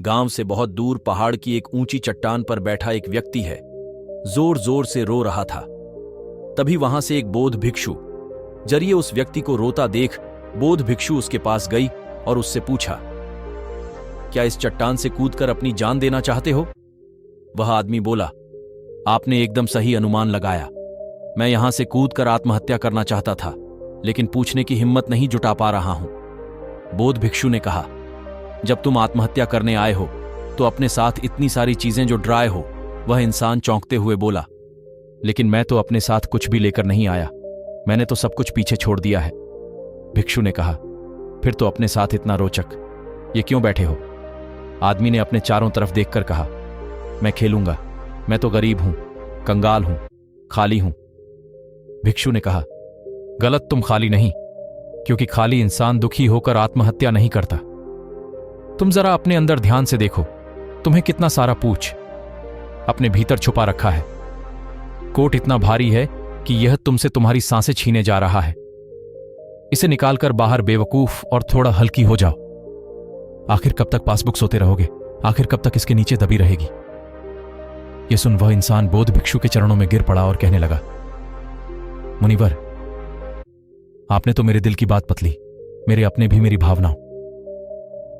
गांव से बहुत दूर पहाड़ की एक ऊंची चट्टान पर बैठा एक व्यक्ति है, जोर जोर से रो रहा था। तभी वहां से एक बौद्ध भिक्षु जरिए उस व्यक्ति को रोता देख बौद्ध भिक्षु उसके पास गई और उससे पूछा, क्या इस चट्टान से कूदकर अपनी जान देना चाहते हो? वह आदमी बोला, आपने एकदम सही अनुमान लगाया। मैं यहां से कूदकर आत्महत्या करना चाहता था, लेकिन पूछने की हिम्मत नहीं जुटा पा रहा हूं। बौद्ध भिक्षु ने कहा, जब तुम आत्महत्या करने आए हो तो अपने साथ इतनी सारी चीजें जो ड्राए हो। वह इंसान चौंकते हुए बोला, लेकिन मैं तो अपने साथ कुछ भी लेकर नहीं आया, मैंने तो सब कुछ पीछे छोड़ दिया है। भिक्षु ने कहा, फिर तो अपने साथ इतना रोचक, ये क्यों बैठे हो? आदमी ने अपने चारों तरफ देखकर कहा, मैं खेलूंगा, मैं तो गरीब हूं, कंगाल हूं, खाली हूं। भिक्षु ने कहा, गलत, तुम खाली नहीं, क्योंकि खाली इंसान दुखी होकर आत्महत्या नहीं करता। तुम जरा अपने अंदर ध्यान से देखो, तुम्हें कितना सारा पूछ अपने भीतर छुपा रखा है। कोट इतना भारी है कि यह तुमसे तुम्हारी सांसें छीने जा रहा है। इसे निकालकर बाहर बेवकूफ और थोड़ा हल्की हो जाओ। आखिर कब तक पासबुक सोते रहोगे? आखिर कब तक इसके नीचे दबी रहेगी? यह सुन वह इंसान बौद्ध भिक्षु के चरणों में गिर पड़ा और कहने लगा, मुनिवर, आपने तो मेरे दिल की बात पतली, मेरे अपने भी मेरी भावनाओं,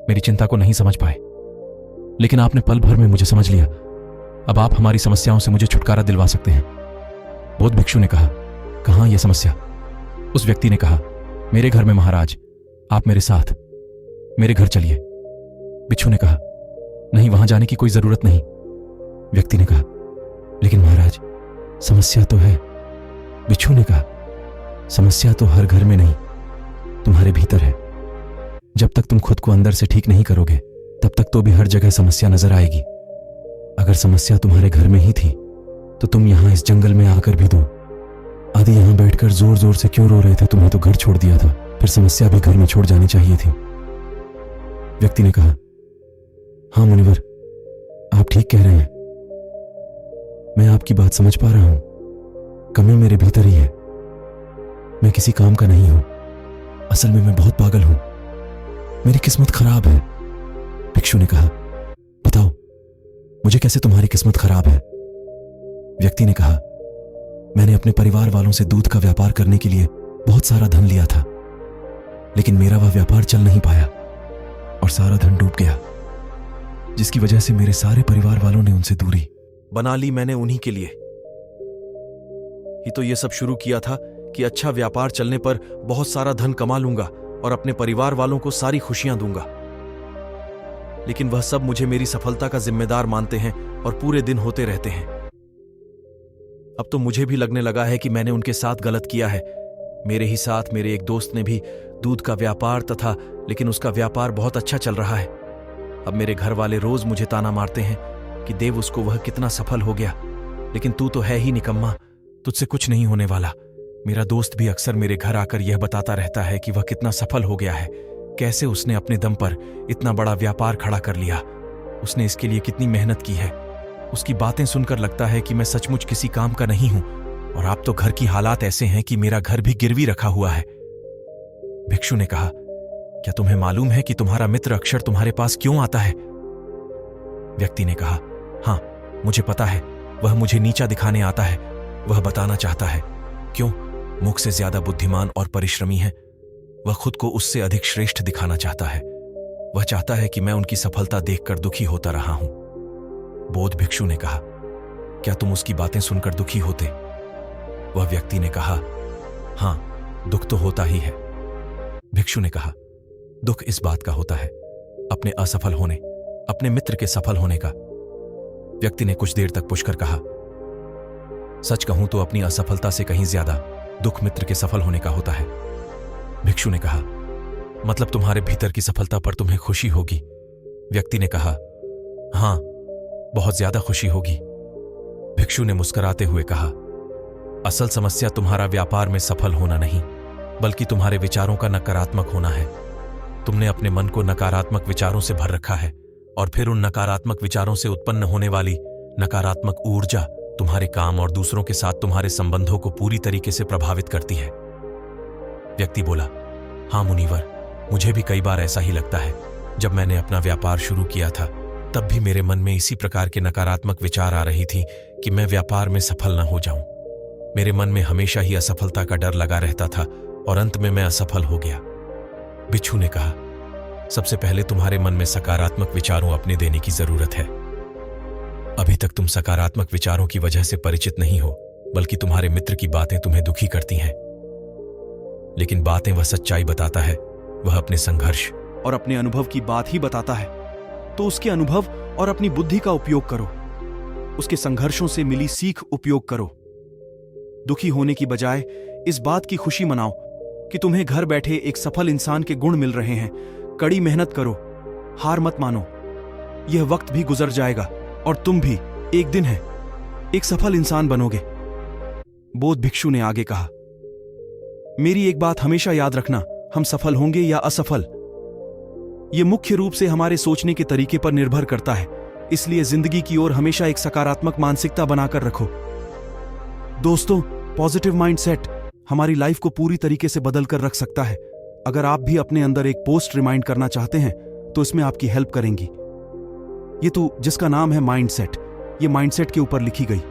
मेरी चिंता को नहीं समझ पाए, लेकिन आपने पल भर में मुझे समझ लिया। अब आप हमारी समस्याओं से मुझे छुटकारा दिलवा सकते हैं। बौद्ध भिक्षु ने कहा, कहां यह समस्या? उस व्यक्ति ने कहा, मेरे घर में महाराज, आप मेरे साथ मेरे घर चलिए। भिक्षु ने कहा, नहीं, वहां जाने की कोई जरूरत नहीं। व्यक्ति ने कहा, लेकिन महाराज, समस्या तो है। भिक्षु ने कहा, समस्या तो हर घर में नहीं, तुम्हारे भीतर है। जब तक तुम खुद को अंदर से ठीक नहीं करोगे, तब तक तो भी हर जगह समस्या नजर आएगी। अगर समस्या तुम्हारे घर में ही थी तो तुम यहां इस जंगल में आकर भी दो। आदि यहां बैठकर जोर जोर से क्यों रो रहे थे? तुम्हें तो घर छोड़ दिया था, फिर समस्या भी घर में छोड़ जानी चाहिए थी। व्यक्ति ने कहा, हां मुनिवर, आप ठीक कह रहे हैं, मैं आपकी बात समझ पा रहा हूं। कमी मेरे भीतर ही है, मैं किसी काम का नहीं हूं। असल में मैं बहुत पागल हूं, मेरी किस्मत खराब है। भिक्षु ने कहा, बताओ मुझे कैसे तुम्हारी किस्मत खराब है? व्यक्ति ने कहा, मैंने अपने परिवार वालों से दूध का व्यापार करने के लिए बहुत सारा धन लिया था, लेकिन मेरा वह व्यापार चल नहीं पाया और सारा धन डूब गया, जिसकी वजह से मेरे सारे परिवार वालों ने उनसे दूरी बना ली। मैंने उन्हीं के लिए ही तो ये सब शुरू किया था कि अच्छा व्यापार चलने पर बहुत सारा धन कमा लूंगा और अपने परिवार वालों को सारी खुशियां दूंगा, लेकिन वह सब मुझे मेरी सफलता का जिम्मेदार मानते हैं और पूरे दिन होते रहते हैं। अब तो मुझे भी लगने लगा है कि मैंने उनके साथ गलत किया है। मेरे ही साथ मेरे एक दोस्त ने भी दूध का व्यापार तथा, लेकिन उसका व्यापार बहुत अच्छा चल रहा है। अब मेरे घर वाले रोज मुझे ताना मारते हैं कि देव, उसको वह कितना सफल हो गया, लेकिन तू तो है ही निकम्मा, तुझसे कुछ नहीं होने वाला। मेरा दोस्त भी अक्सर मेरे घर आकर यह बताता रहता है कि वह कितना सफल हो गया है, कैसे उसने अपने दम पर इतना बड़ा व्यापार खड़ा कर लिया, उसने इसके लिए कितनी मेहनत की है। उसकी बातें सुनकर लगता है कि मैं सचमुच किसी काम का नहीं हूं, और आप तो घर की हालात ऐसे हैं कि मेरा घर भी गिरवी रखा हुआ है। भिक्षु ने कहा, क्या तुम्हें मालूम है कि तुम्हारा मित्र अक्षर तुम्हारे पास क्यों आता है? व्यक्ति ने कहा, हां, मुझे पता है, वह मुझे नीचा दिखाने आता है। वह बताना चाहता है, क्यों, मुख से ज्यादा बुद्धिमान और परिश्रमी है। वह खुद को उससे अधिक श्रेष्ठ दिखाना चाहता है। वह चाहता है कि मैं उनकी सफलता देखकर दुखी होता रहा हूं। बौद्ध भिक्षु ने कहा, क्या तुम उसकी बातें सुनकर दुखी होते? वह व्यक्ति ने कहा, हां, दुख तो होता ही है। भिक्षु ने कहा, दुख इस बात का होता है, अपने असफल होने, अपने मित्र के सफल होने का। व्यक्ति ने कुछ देर तक पुछकर कहा, सच कहूं तो अपनी असफलता से कहीं ज्यादा दुख मित्र के सफल होने का होता है। भिक्षु ने कहा, मतलब तुम्हारे भीतर की सफलता पर तुम्हें खुशी होगी? व्यक्ति ने कहा, हां, बहुत ज्यादा खुशी होगी। भिक्षु ने मुस्कुराते हुए कहा, असल समस्या तुम्हारा व्यापार में सफल होना नहीं, बल्कि तुम्हारे विचारों का नकारात्मक होना है। तुमने अपने मन को नकारात्मक विचारों से भर रखा है, और फिर उन नकारात्मक विचारों से उत्पन्न होने वाली नकारात्मक ऊर्जा तुम्हारे काम और दूसरों के साथ तुम्हारे संबंधों को पूरी तरीके से प्रभावित करती है। व्यक्ति बोला, हां मुनिवर, मुझे भी कई बार ऐसा ही लगता है। जब मैंने अपना व्यापार शुरू किया था तब भी मेरे मन में इसी प्रकार के नकारात्मक विचार आ रही थी कि मैं व्यापार में सफल न हो जाऊं। मेरे मन में हमेशा ही असफलता का डर लगा रहता था और अंत में मैं असफल हो गया। बिच्छू ने कहा, सबसे पहले तुम्हारे मन में सकारात्मक विचारों अपने देने की जरूरत है। अभी तक तुम सकारात्मक विचारों की वजह से परिचित नहीं हो, बल्कि तुम्हारे मित्र की बातें तुम्हें दुखी करती हैं। लेकिन बातें वह सच्चाई बताता है, वह अपने संघर्ष और अपने अनुभव की बात ही बताता है। तो उसके अनुभव और अपनी बुद्धि का उपयोग करो, उसके संघर्षों से मिली सीख उपयोग करो। दुखी होने की बजाय इस बात की खुशी मनाओ कि तुम्हें घर बैठे एक सफल इंसान के गुण मिल रहे हैं। कड़ी मेहनत करो, हार मत मानो। यह वक्त भी गुजर जाएगा और तुम भी एक दिन है एक सफल इंसान बनोगे। बोध भिक्षु ने आगे कहा, मेरी एक बात हमेशा याद रखना, हम सफल होंगे या असफल, यह मुख्य रूप से हमारे सोचने के तरीके पर निर्भर करता है। इसलिए जिंदगी की ओर हमेशा एक सकारात्मक मानसिकता बनाकर रखो। दोस्तों, पॉजिटिव माइंडसेट हमारी लाइफ को पूरी तरीके से बदल कर रख सकता है। अगर आप भी अपने अंदर एक पोस्ट रिमाइंड करना चाहते हैं तो इसमें आपकी हेल्प करेंगी। ये तो जिसका नाम है माइंडसेट, ये माइंडसेट के ऊपर लिखी गई।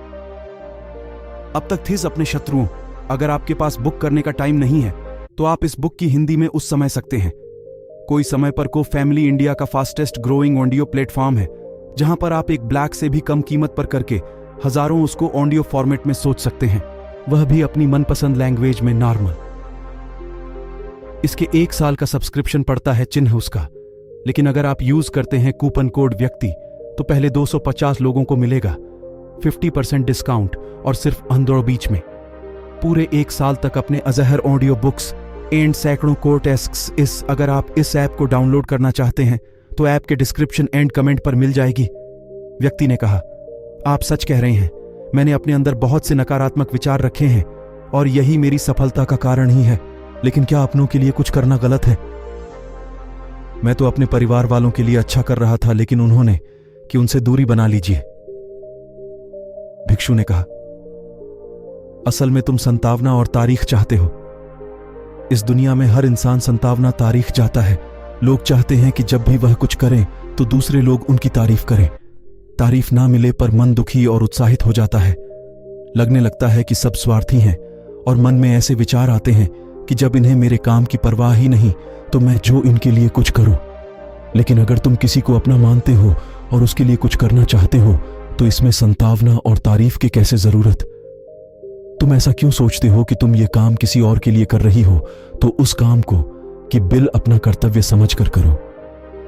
अब तक थे अपने शत्रुओं। अगर आपके पास बुक करने का टाइम नहीं है तो आप इस बुक की हिंदी में उस समय सकते हैं। कोई समय पर को फैमिली इंडिया का फास्टेस्ट ग्रोइंग ऑडियो प्लेटफॉर्म है, जहां पर आप एक ब्लैक से भी कम कीमत पर करके हजारों उसको ऑडियो फॉर्मेट में सोच सकते हैं, वह भी अपनी मनपसंद लैंग्वेज में, नॉर्मल। इसके 1 साल का सब्सक्रिप्शन पड़ता है चिन्ह उसका। लेकिन अगर आप यूज करते हैं कूपन कोड व्यक्ति तो पहले 250 लोगों को मिलेगा 50% डिस्काउंट, और सिर्फ अंदर बीच में पूरे 1 साल तक अपने अजहर ऑडियो बुक्स एंड सैकड़ों कोर्ट एस्क्स। अगर आप इस ऐप को डाउनलोड करना चाहते हैं तो ऐप के डिस्क्रिप्शन एंड कमेंट पर मिल जाएगी। व्यक्ति ने कहा, आप सच कह रहे हैं, मैंने अपने अंदर बहुत से नकारात्मक विचार रखे हैं और यही मेरी सफलता का कारण ही है। लेकिन क्या अपनों के लिए कुछ करना गलत है? मैं तो अपने परिवार वालों के लिए अच्छा कर रहा था, लेकिन उन्होंने कि उनसे दूरी बना लीजिए। भिक्षु ने कहा, असल में तुम संतावना और तारीख चाहते हो। इस दुनिया में हर इंसान संतावना तारीख चाहता है। लोग चाहते हैं कि जब भी वह कुछ करें तो दूसरे लोग उनकी तारीफ करें। तारीफ ना मिले पर मन दुखी और उत्साहित हो जाता है। लगने लगता है कि सब स्वार्थी हैं और मन में ऐसे विचार आते हैं कि जब इन्हें मेरे काम की परवाह ही नहीं तो मैं जो इनके लिए कुछ करूं। लेकिन अगर तुम किसी को अपना मानते हो और उसके लिए कुछ करना चाहते हो तो इसमें संतावना और तारीफ की कैसे जरूरत? तुम ऐसा क्यों सोचते हो कि तुम ये काम किसी और के लिए कर रही हो? तो उस काम को कि बिल अपना कर्तव्य समझकर करो।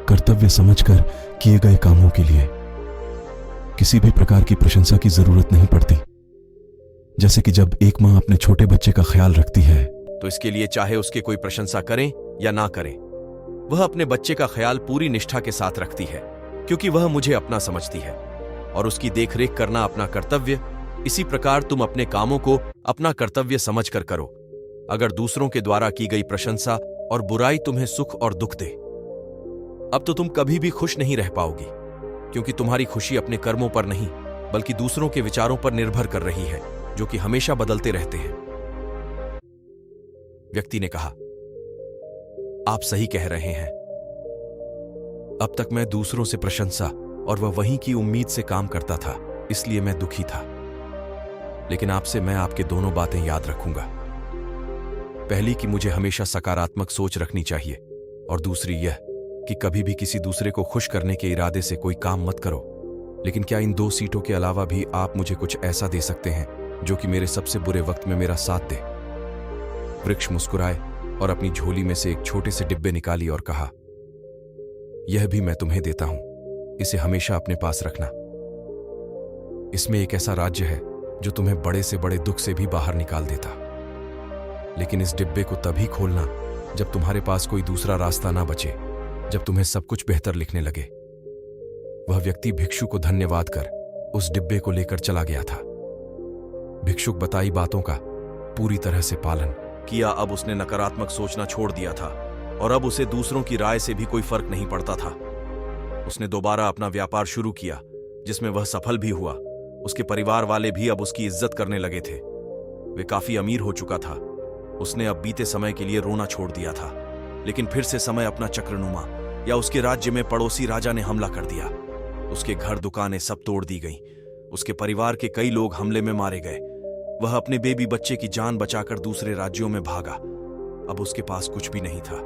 कर्तव्य समझकर किए गए कामों के लिए किसी भी प्रकार की प्रशंसा की जरूरत नहीं पड़ती। जैसे कि जब एक मां अपने छोटे बच्चे का ख्याल रखती है तो इसके लिए चाहे उसके कोई प्रशंसा करें या ना करें, वह अपने बच्चे का ख्याल पूरी निष्ठा के साथ रखती है, क्योंकि वह मुझे अपना समझती है और उसकी देखरेख करना अपना कर्तव्य। इसी प्रकार तुम अपने कामों को अपना कर्तव्य समझकर करो। अगर दूसरों के द्वारा की गई प्रशंसा और बुराई तुम्हें सुख और दुख दे, अब तो तुम कभी भी खुश नहीं रह पाओगी, क्योंकि तुम्हारी खुशी अपने कर्मों पर नहीं बल्कि दूसरों के विचारों पर निर्भर कर रही है, जो कि हमेशा बदलते रहते हैं। व्यक्ति ने कहा, आप सही कह रहे हैं। अब तक मैं दूसरों से प्रशंसा और वह वहीं की उम्मीद से काम करता था, इसलिए मैं दुखी था। लेकिन आपसे मैं आपके दोनों बातें याद रखूंगा। पहली कि मुझे हमेशा सकारात्मक सोच रखनी चाहिए, और दूसरी यह कि कभी भी किसी दूसरे को खुश करने के इरादे से कोई काम मत करो। लेकिन क्या इन 2 सीटों के अलावा भी आप मुझे कुछ ऐसा दे सकते हैं जो कि मेरे सबसे बुरे वक्त में मेरा साथ दे? वृक्ष मुस्कुराए और अपनी झोली में से एक छोटे से डिब्बे निकाली और कहा, यह भी मैं तुम्हें देता हूं, इसे हमेशा अपने पास रखना। इसमें एक ऐसा राज्य है जो तुम्हें बड़े से बड़े दुख से भी बाहर निकाल देता। लेकिन इस डिब्बे को तभी खोलना जब तुम्हारे पास कोई दूसरा रास्ता ना बचे, जब तुम्हें सब कुछ बेहतर लिखने लगे। वह व्यक्ति भिक्षु को धन्यवाद कर उस डिब्बे को लेकर चला गया था। भिक्षुक बताई बातों का पूरी तरह से पालन किया। अब उसने नकारात्मक सोचना छोड़ दिया था और अब उसे दूसरों की राय से भी कोई फर्क नहीं पड़ता था। उसने दोबारा अपना व्यापार शुरू किया, जिसमें वह सफल भी हुआ। उसके परिवार वाले भी अब उसकी इज्जत करने लगे थे। वे काफी अमीर हो चुका था। उसने अब बीते समय के लिए रोना छोड़ दिया था, लेकिन फिर से समय अपना चक्रनुमा या उसके राज्य में पड़ोसी राजा ने हमला कर दिया। उसके घर दुकानें सब तोड़ दी गईं। उसके परिवार के कई लोग हमले में मारे गए। वह अपने बेबी बच्चे की जान बचाकर दूसरे राज्यों में भागा। अब उसके पास कुछ भी नहीं था।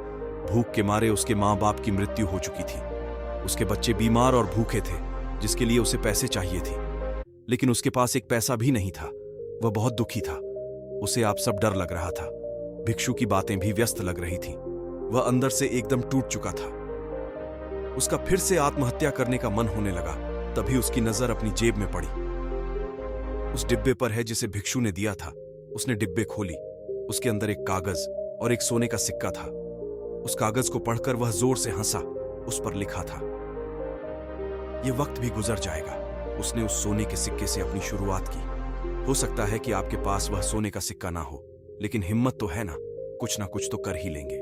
भूख के मारे उसके माँ बाप की मृत्यु हो चुकी थी। उसके बच्चे बीमार और भूखे थे, जिसके लिए उसे पैसे चाहिए थे, लेकिन उसके पास एक पैसा भी नहीं था। वह बहुत दुखी था। उसे आप सब डर लग रहा था। भिक्षु की बातें भी व्यस्त लग रही थी। वह अंदर से एकदम टूट चुका था। उसका फिर से आत्महत्या करने का मन होने लगा। तभी उसकी नजर अपनी जेब में पड़ी। उस डिब्बे पर है जिसे भिक्षु ने दिया था। उसने डिब्बे खोली। उसके अंदर एक कागज और एक सोने का सिक्का था। उस कागज को पढ़कर वह जोर से हंसा। उस पर लिखा था, यह वक्त भी गुजर जाएगा। उसने उस सोने के सिक्के से अपनी शुरुआत की। हो सकता है कि आपके पास वह सोने का सिक्का ना हो, लेकिन हिम्मत तो है ना, कुछ तो कर ही लेंगे।